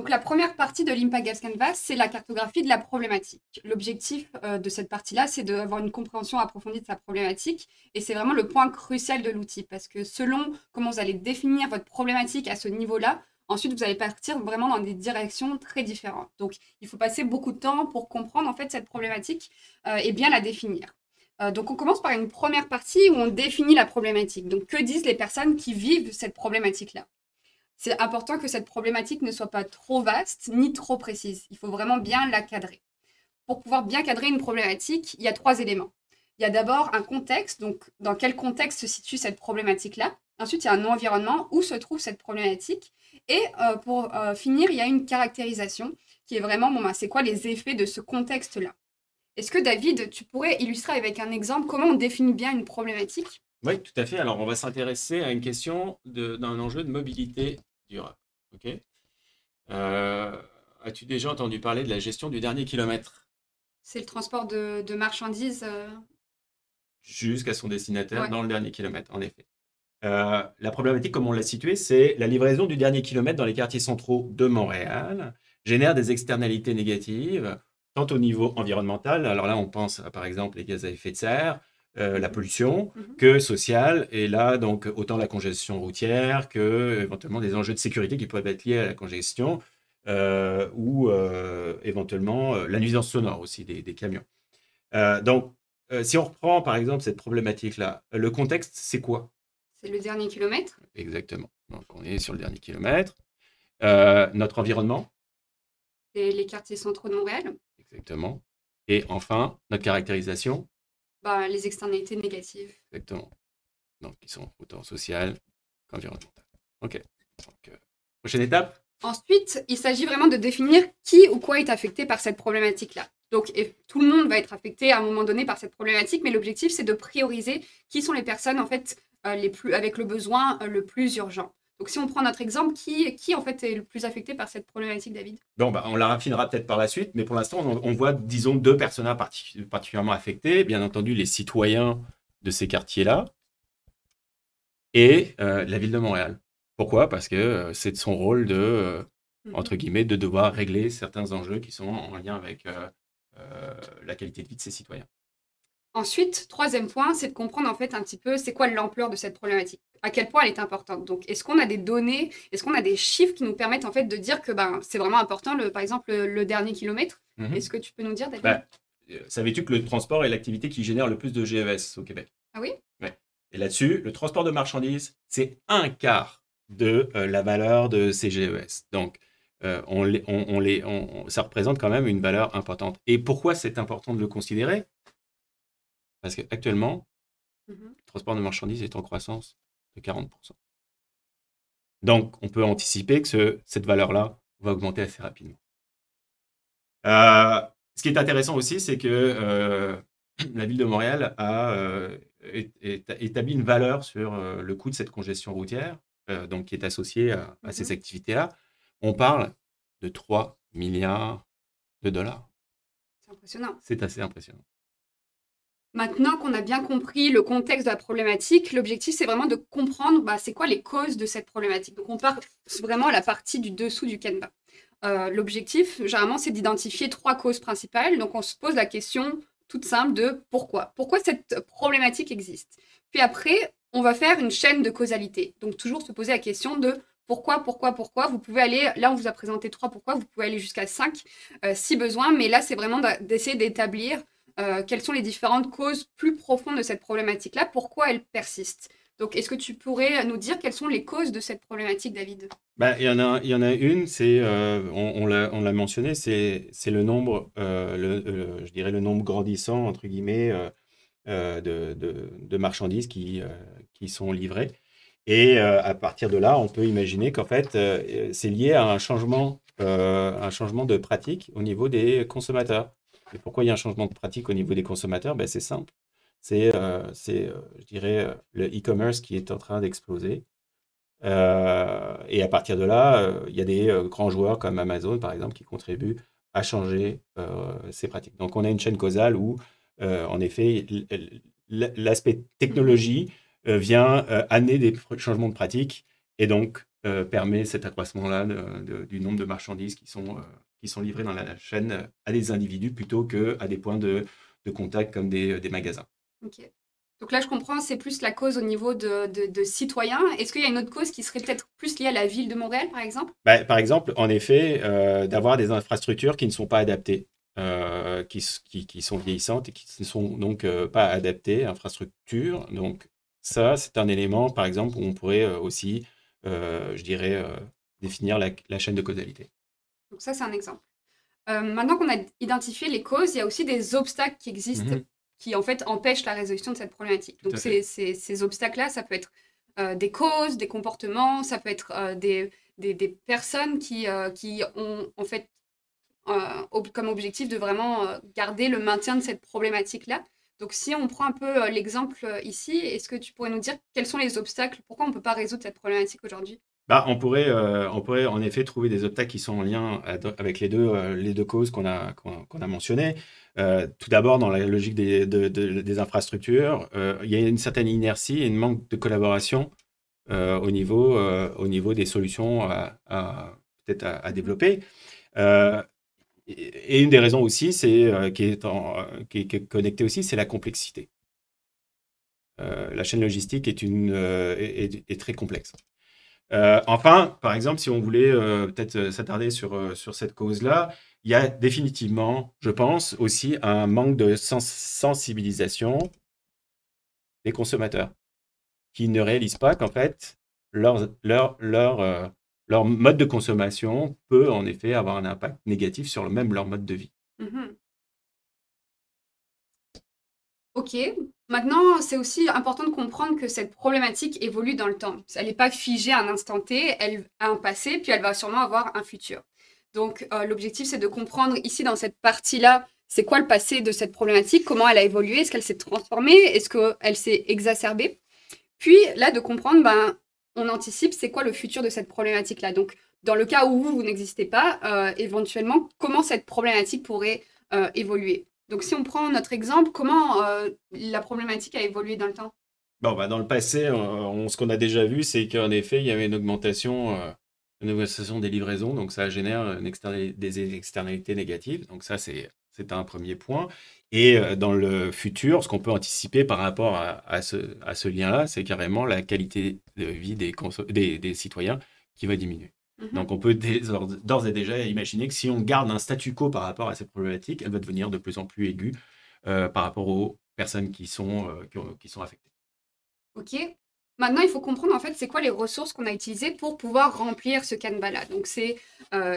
Donc, la première partie de l'Impact Gas Canvas, c'est la cartographie de la problématique. L'objectif de cette partie-là, c'est d'avoir une compréhension approfondie de sa problématique. Et c'est vraiment le point crucial de l'outil. Parce que selon comment vous allez définir votre problématique à ce niveau-là, ensuite, vous allez partir vraiment dans des directions très différentes. Donc, il faut passer beaucoup de temps pour comprendre en fait cette problématique et bien la définir. Donc, on commence par une première partie où on définit la problématique. Donc, que disent les personnes qui vivent cette problématique-là? C'est important que cette problématique ne soit pas trop vaste ni trop précise. Il faut vraiment bien la cadrer. Pour pouvoir bien cadrer une problématique, il y a 3 éléments. Il y a d'abord un contexte, donc dans quel contexte se situe cette problématique-là. Ensuite, il y a un environnement où se trouve cette problématique. Et pour finir, il y a une caractérisation qui est vraiment, c'est quoi les effets de ce contexte-là? Est-ce que David, tu pourrais illustrer avec un exemple comment on définit bien une problématique? Oui, tout à fait. Alors, on va s'intéresser à une question d'un enjeu de mobilité durable. Ok. As-tu déjà entendu parler de la gestion du dernier kilomètre C'est le transport de marchandises. jusqu'à son destinataire Ouais. dans le dernier kilomètre, en effet. La problématique, comme on l'a située, c'est la livraison du dernier kilomètre dans les quartiers centraux de Montréal génère des externalités négatives, tant au niveau environnemental, alors là on pense à, par exemple, les gaz à effet de serre, la pollution, Mhm. que social, et là donc autant la congestion routière que éventuellement des enjeux de sécurité qui peuvent être liés à la congestion, ou éventuellement la nuisance sonore aussi des camions. Si on reprend par exemple cette problématique-là, le contexte c'est quoi? C'est le dernier kilomètre. Exactement. Donc, on est sur le dernier kilomètre. Notre environnement, Et les quartiers centraux de Montréal. exactement. Et enfin, notre caractérisation, Les externalités négatives. exactement. Donc, qui sont autant sociales qu'environnementales. OK. Donc, prochaine étape. Ensuite, il s'agit vraiment de définir qui ou quoi est affecté par cette problématique-là. Donc, tout le monde va être affecté à un moment donné par cette problématique, mais l'objectif, c'est de prioriser qui sont les personnes, en fait, avec le besoin le plus urgent. Donc, si on prend notre exemple, qui en fait, est le plus affecté par cette problématique, David? Bon, on la raffinera peut-être par la suite, mais pour l'instant, on voit, disons, deux personnages particulièrement affectés. Bien entendu, les citoyens de ces quartiers-là et la ville de Montréal. Pourquoi? Parce que c'est de son rôle de, entre guillemets, de devoir régler certains enjeux qui sont en lien avec la qualité de vie de ses citoyens. Ensuite, troisième point, c'est de comprendre en fait un petit peu c'est quoi l'ampleur de cette problématique, à quel point elle est importante. Donc, est-ce qu'on a des données, est-ce qu'on a des chiffres qui nous permettent en fait de dire que c'est vraiment important, par exemple, le dernier kilomètre? Est-ce que tu peux nous dire, David? Savais-tu que le transport est l'activité qui génère le plus de GES au Québec? Ah oui? Ouais. Et là-dessus, le transport de marchandises, c'est un quart de la valeur de ces GES. Donc, ça représente quand même une valeur importante. Et pourquoi c'est important de le considérer? Parce qu'actuellement, le transport de marchandises est en croissance de 40%. Donc, on peut anticiper que cette valeur-là va augmenter assez rapidement. Ce qui est intéressant aussi, c'est que la ville de Montréal a établi une valeur sur le coût de cette congestion routière, donc qui est associée à ces activités-là. On parle de 3 milliards de dollars. C'est impressionnant. C'est assez impressionnant. Maintenant qu'on a bien compris le contexte de la problématique, l'objectif, c'est vraiment de comprendre c'est quoi les causes de cette problématique. Donc, on part vraiment à la partie du dessous du canevas. L'objectif, généralement, c'est d'identifier 3 causes principales. Donc, on se pose la question toute simple de pourquoi. Pourquoi cette problématique existe? Puis après, on va faire une chaîne de causalité. Donc, toujours se poser la question de pourquoi. Vous pouvez aller, là, on vous a présenté 3 pourquoi, vous pouvez aller jusqu'à 5 si besoin. Mais là, c'est vraiment d'essayer d'établir quelles sont les différentes causes plus profondes de cette problématique-là, pourquoi elle persiste. Donc, est-ce que tu pourrais nous dire quelles sont les causes de cette problématique, David? Il y en a une, on l'a mentionné, c'est le nombre, je dirais le nombre grandissant, entre guillemets, de marchandises qui sont livrées. Et à partir de là, on peut imaginer qu'en fait, c'est lié à un changement de pratique au niveau des consommateurs. Et pourquoi il y a un changement de pratique au niveau des consommateurs? C'est simple. Je dirais, le e-commerce qui est en train d'exploser. Et à partir de là, il y a des grands joueurs comme Amazon, par exemple, qui contribuent à changer ces pratiques. Donc, on a une chaîne causale où, en effet, l'aspect technologie vient amener des changements de pratiques et donc permet cet accroissement-là du nombre de marchandises qui sont livrées dans la chaîne à des individus plutôt qu'à des points de contact comme des magasins. Ok. Donc là, je comprends, c'est plus la cause au niveau de citoyens. Est-ce qu'il y a une autre cause qui serait peut-être plus liée à la ville de Montréal, par exemple? Bah, par exemple, en effet, d'avoir des infrastructures qui ne sont pas adaptées, qui sont vieillissantes et qui ne sont donc pas adaptées, infrastructures. Donc ça, c'est un élément, par exemple, où on pourrait aussi, je dirais, définir la chaîne de causalité. Donc ça, c'est un exemple. Maintenant qu'on a identifié les causes, il y a aussi des obstacles qui existent Mhm, qui, en fait, empêchent la résolution de cette problématique. tout Donc à fait. ces obstacles-là, ça peut être des causes, des comportements, ça peut être des personnes qui ont, en fait, comme objectif de vraiment garder le maintien de cette problématique-là. Donc si on prend un peu l'exemple ici, est-ce que tu pourrais nous dire quels sont les obstacles? Pourquoi on ne peut pas résoudre cette problématique aujourd'hui? Bah, on pourrait en effet trouver des obstacles qui sont en lien avec les deux causes qu'on a mentionnées. Tout d'abord, dans la logique des infrastructures, il y a une certaine inertie et un manque de collaboration au niveau des solutions peut-être à Mhm. développer. Euh, et une des raisons aussi, qui est connectée aussi, c'est la complexité. La chaîne logistique est très complexe. Enfin, par exemple, si on voulait peut-être s'attarder sur cette cause-là, il y a définitivement, je pense, aussi un manque de sensibilisation des consommateurs qui ne réalisent pas qu'en fait, leur mode de consommation peut en effet avoir un impact négatif sur même leur mode de vie. Mhm. Ok. Maintenant, c'est aussi important de comprendre que cette problématique évolue dans le temps. Elle n'est pas figée à un instant T, elle a un passé, puis elle va sûrement avoir un futur. Donc, l'objectif, c'est de comprendre ici, dans cette partie-là, c'est quoi le passé de cette problématique, comment elle a évolué, est-ce qu'elle s'est transformée, est-ce qu'elle s'est exacerbée. Puis, là, de comprendre, ben, on anticipe, c'est quoi le futur de cette problématique-là. Donc, dans le cas où vous n'existez pas, éventuellement, comment cette problématique pourrait évoluer. Donc, si on prend notre exemple, comment la problématique a évolué dans le temps? Bon, bah, dans le passé, ce qu'on a déjà vu, c'est qu'en effet, il y avait une augmentation des livraisons, donc ça génère des externalités négatives. Donc ça, c'est un premier point. Et dans le futur, ce qu'on peut anticiper par rapport à ce lien-là, c'est carrément la qualité de vie des citoyens qui va diminuer. Mhm. Donc on peut d'ores et déjà imaginer que si on garde un statu quo par rapport à cette problématique, elle va devenir de plus en plus aiguë par rapport aux personnes qui sont affectées. Ok. Maintenant, il faut comprendre en fait c'est quoi les ressources qu'on a utilisées pour pouvoir remplir ce canevas-là. Donc, c'est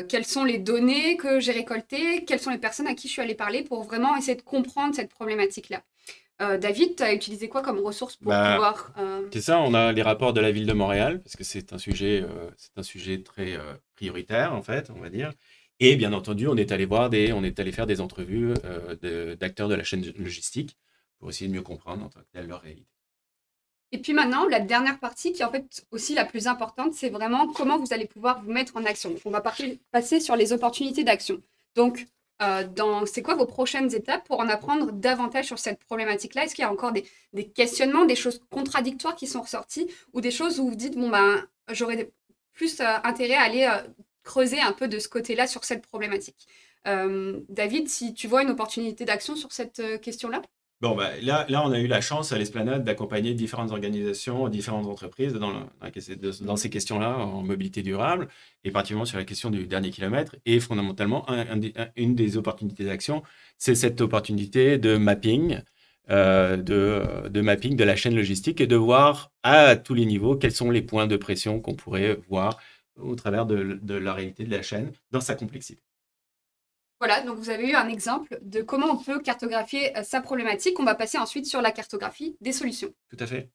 quelles sont les données que j'ai récoltées, quelles sont les personnes à qui je suis allée parler pour vraiment essayer de comprendre cette problématique-là. David, tu as utilisé quoi comme ressources pour Bah, pouvoir... c'est ça, on a les rapports de la ville de Montréal, parce que c'est un sujet très prioritaire, en fait, on va dire. Et bien entendu, on est allé faire des entrevues d'acteurs de la chaîne logistique pour essayer de mieux comprendre en tant que tel leur réalité. Et puis maintenant, la dernière partie qui est en fait aussi la plus importante, c'est vraiment comment vous allez pouvoir vous mettre en action. Donc, on va passer sur les opportunités d'action. Donc, c'est quoi vos prochaines étapes pour en apprendre davantage sur cette problématique-là? Est-ce qu'il y a encore des questionnements, des choses contradictoires qui sont ressorties ou des choses où vous dites, bon, ben, j'aurais plus intérêt à aller creuser un peu de ce côté-là sur cette problématique? David, si tu vois une opportunité d'action sur cette question-là? Bon, bah, là, on a eu la chance à l'Esplanade d'accompagner différentes organisations, différentes entreprises dans ces questions-là en mobilité durable, et particulièrement sur la question du dernier kilomètre. Et fondamentalement, une des opportunités d'action, c'est cette opportunité de mapping, de mapping de la chaîne logistique et de voir à tous les niveaux quels sont les points de pression qu'on pourrait voir au travers de la réalité de la chaîne dans sa complexité. Voilà, donc vous avez eu un exemple de comment on peut cartographier sa problématique. On va passer ensuite sur la cartographie des solutions. Tout à fait.